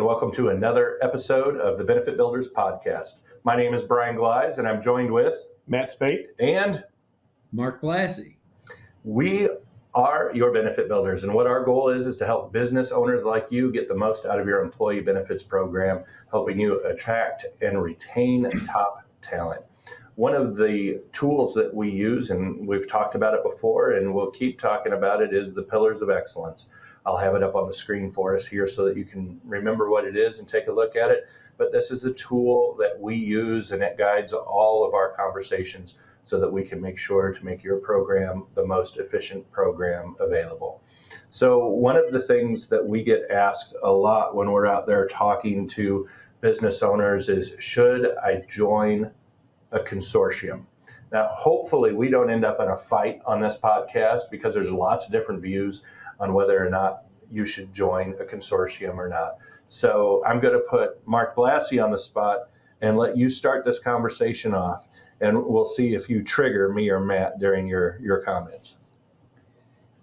welcome to another episode of the Benefit Builders Podcast. My name is Brian Gleis, and I'm joined with Matt Spate and Mark Blassie. We are your benefit builders, and what our goal is to help business owners like you get the most out of your employee benefits program, helping you attract and retain top talent. One of the tools that we use, and we've talked about it before, and we'll keep talking about it, is the Pillars of Excellence. I'll have it up on the screen for us here so that you can remember what it is and take a look at it. But this is a tool that we use, and it guides all of our conversations so that we can make sure to make your program the most efficient program available. So one of the things that we get asked a lot when we're out there talking to business owners is, should I join a consortium? Now, hopefully we don't end up in a fight on this podcast, because there's lots of different views on whether or not you should join a consortium or not. So I'm going to put Mark Blassie on the spot and let you start this conversation off, and we'll see if you trigger me or Matt during your comments.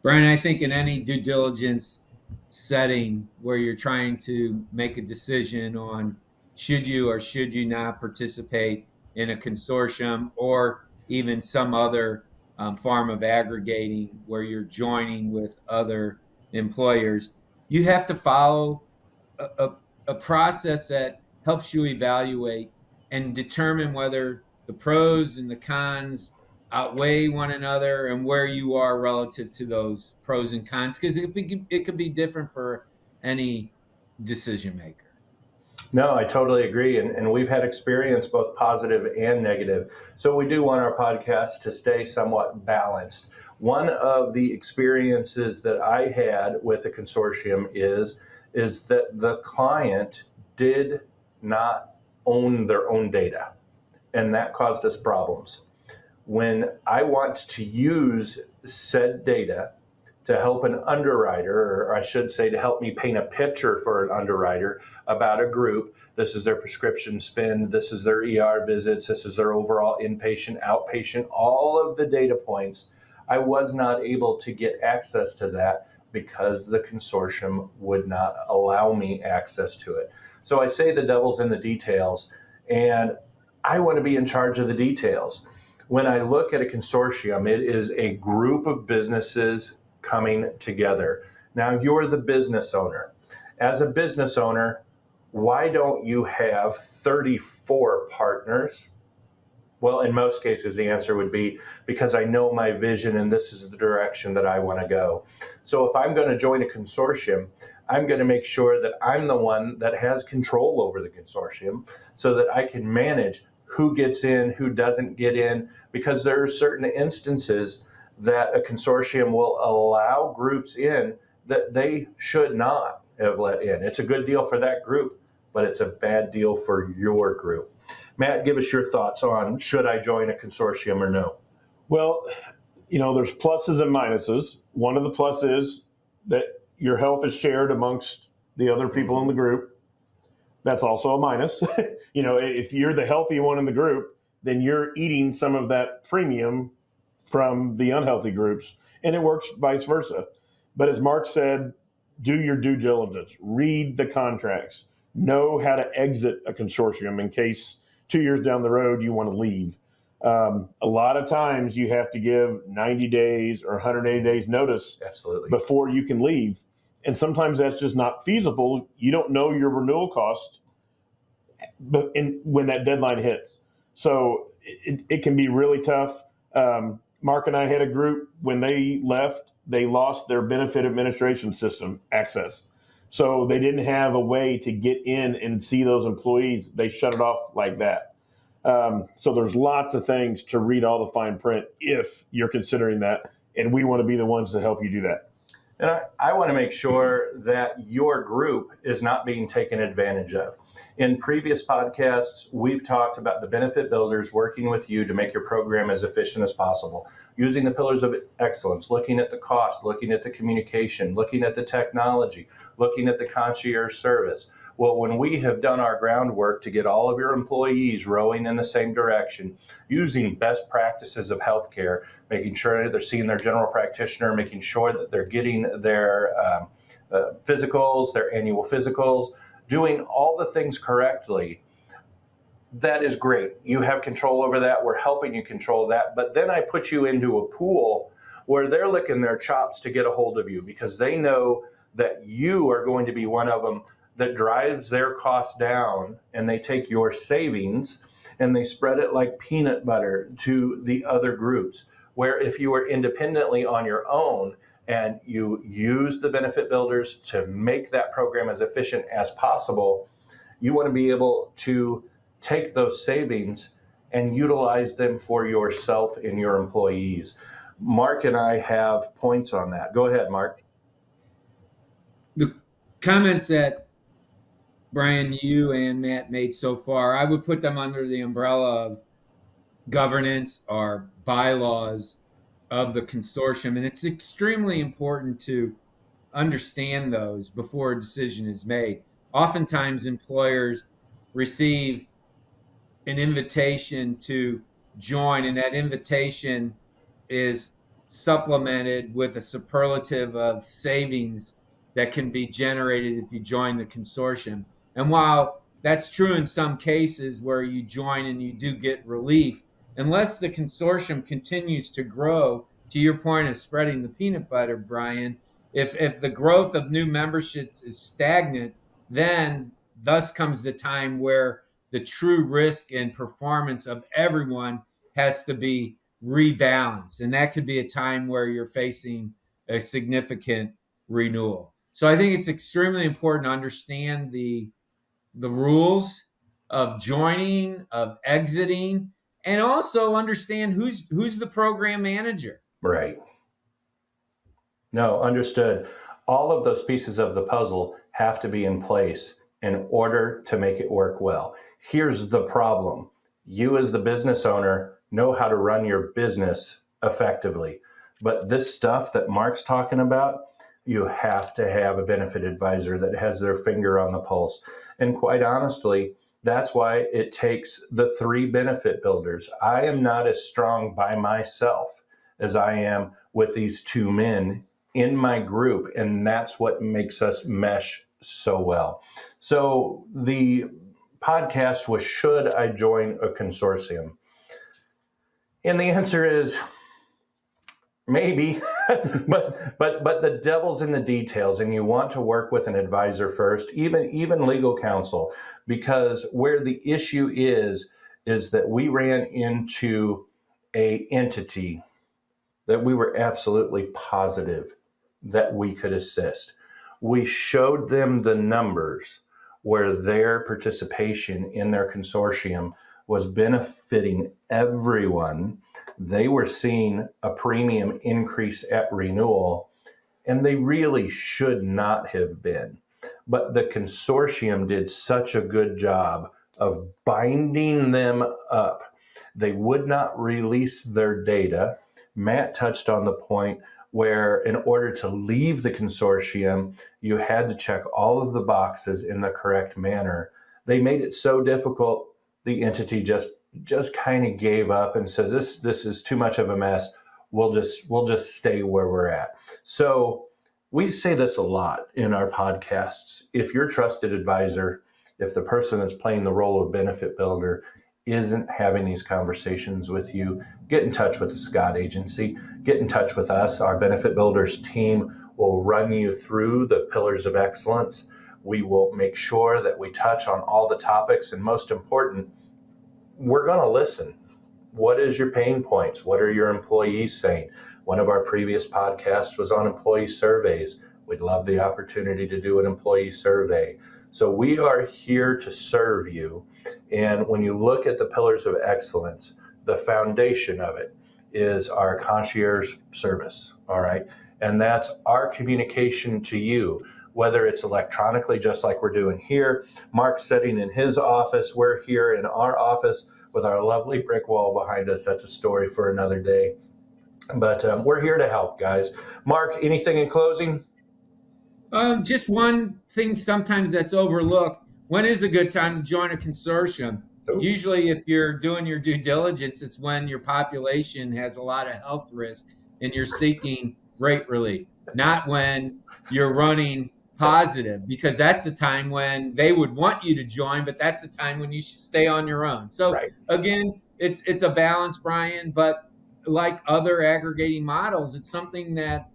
Brian, I think in any due diligence setting where you're trying to make a decision on should you or should you not participate in a consortium or even some other form of aggregating where you're joining with other employers, you have to follow a process that helps you evaluate and determine whether the pros and the cons outweigh one another and where you are relative to those pros and cons, because it could be different for any decision maker. No, I totally agree. And we've had experience both positive and negative. So we do want our podcast to stay somewhat balanced. One of the experiences that I had with a consortium is that the client did not own their own data, and that caused us problems. When I want to use said data to help an underwriter, or I should say to help me paint a picture for an underwriter about a group, this is their prescription spend, this is their ER visits, this is their overall inpatient, outpatient, all of the data points, I was not able to get access to that because the consortium would not allow me access to it. So I say the devil's in the details, and I want to be in charge of the details. When I look at a consortium, it is a group of businesses coming together. Now, you're the business owner. As a business owner, why don't you have 34 partners? Well, in most cases, the answer would be because I know my vision and this is the direction that I want to go. So if I'm going to join a consortium, I'm going to make sure that I'm the one that has control over the consortium so that I can manage who gets in, who doesn't get in, because there are certain instances that a consortium will allow groups in that they should not have let in. It's a good deal for that group, but it's a bad deal for your group. Matt, give us your thoughts on should I join a consortium or no? Well, there's pluses and minuses. One of the pluses is that your health is shared amongst the other people in the group. That's also a minus. If you're the healthy one in the group, then you're eating some of that premium from the unhealthy groups, and it works vice versa. But as Mark said, do your due diligence, read the contracts, know how to exit a consortium in case 2 years down the road you want to leave. A lot of times you have to give 90 days or 180 days notice. Absolutely. Before you can leave. And sometimes that's just not feasible. You don't know your renewal cost when that deadline hits. So it can be really tough. Mark and I had a group, when they left, they lost their benefit administration system access. So they didn't have a way to get in and see those employees. They shut it off like that. So there's lots of things to read all the fine print if you're considering that. And we want to be the ones to help you do that. And I want to make sure that your group is not being taken advantage of. In previous podcasts, we've talked about the benefit builders working with you to make your program as efficient as possible, using the pillars of excellence, looking at the cost, looking at the communication, looking at the technology, looking at the concierge service. Well, when we have done our groundwork to get all of your employees rowing in the same direction, using best practices of healthcare, making sure that they're seeing their general practitioner, making sure that they're getting their physicals, their annual physicals, doing all the things correctly, that is great. You have control over that. We're helping you control that. But then I put you into a pool where they're licking their chops to get a hold of you because they know that you are going to be one of them that drives their costs down, and they take your savings and they spread it like peanut butter to the other groups. Where if you were independently on your own and you use the benefit builders to make that program as efficient as possible, you want to be able to take those savings and utilize them for yourself and your employees. Mark and I have points on that. Go ahead, Mark. The comments that Brian, you and Matt made so far, I would put them under the umbrella of governance or bylaws of the consortium. And it's extremely important to understand those before a decision is made. Oftentimes, employers receive an invitation to join, and that invitation is supplemented with a superlative of savings that can be generated if you join the consortium. And while that's true in some cases where you join and you do get relief, unless the consortium continues to grow, to your point of spreading the peanut butter, Brian, if the growth of new memberships is stagnant, then thus comes the time where the true risk and performance of everyone has to be rebalanced. And that could be a time where you're facing a significant renewal. So I think it's extremely important to understand the rules of joining, of exiting, and also understand who's the program manager. Right. No, understood. All of those pieces of the puzzle have to be in place in order to make it work well. Here's the problem. You as the business owner know how to run your business effectively. But this stuff that Mark's talking about, you have to have a benefit advisor that has their finger on the pulse. And quite honestly, that's why it takes the 3 benefit builders. I am not as strong by myself as I am with these 2 men in my group, and that's what makes us mesh so well. So the podcast was, should I join a consortium? And the answer is maybe, but the devil's in the details, and you want to work with an advisor first, even legal counsel, because where the issue is that we ran into a entity that we were absolutely positive that we could assist. We showed them the numbers where their participation in their consortium was benefiting everyone. They were seeing a premium increase at renewal, and they really should not have been. But the consortium did such a good job of binding them up. They would not release their data. Matt touched on the point where in order to leave the consortium, you had to check all of the boxes in the correct manner. They made it so difficult, the entity just kind of gave up and says, this is too much of a mess. We'll just stay where we're at. So we say this a lot in our podcasts. If your trusted advisor, if the person that's playing the role of benefit builder isn't having these conversations with you, get in touch with the Scott Agency, get in touch with us. Our benefit builders team will run you through the pillars of excellence. We will make sure that we touch on all the topics, and most important, we're going to listen. What is your pain points? What are your employees saying? One of our previous podcasts was on employee surveys. We'd love the opportunity to do an employee survey. So we are here to serve you. And when you look at the pillars of excellence, the foundation of it is our concierge service, all right? And that's our communication to you, whether it's electronically, just like we're doing here. Mark's sitting in his office. We're here in our office with our lovely brick wall behind us. That's a story for another day. But we're here to help, guys. Mark, anything in closing? Just one thing sometimes that's overlooked. When is a good time to join a consortium? Ooh. Usually, if you're doing your due diligence, it's when your population has a lot of health risk and you're seeking rate relief, not when you're running positive, because that's the time when they would want you to join, but that's the time when you should stay on your own. So Right. again, it's a balance, Brian, but like other aggregating models, it's something that,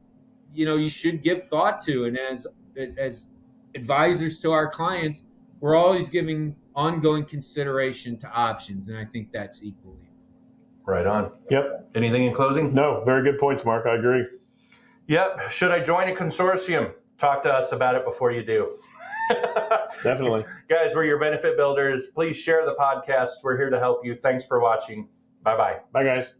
you should give thought to. And as advisors to our clients, we're always giving ongoing consideration to options. And I think that's equally. Right on. Yep. Anything in closing? No, very good points, Mark. I agree. Yep. Should I join a consortium? Talk to us about it before you do. Definitely. Guys, we're your benefit builders. Please share the podcast. We're here to help you. Thanks for watching. Bye-bye. Bye, guys.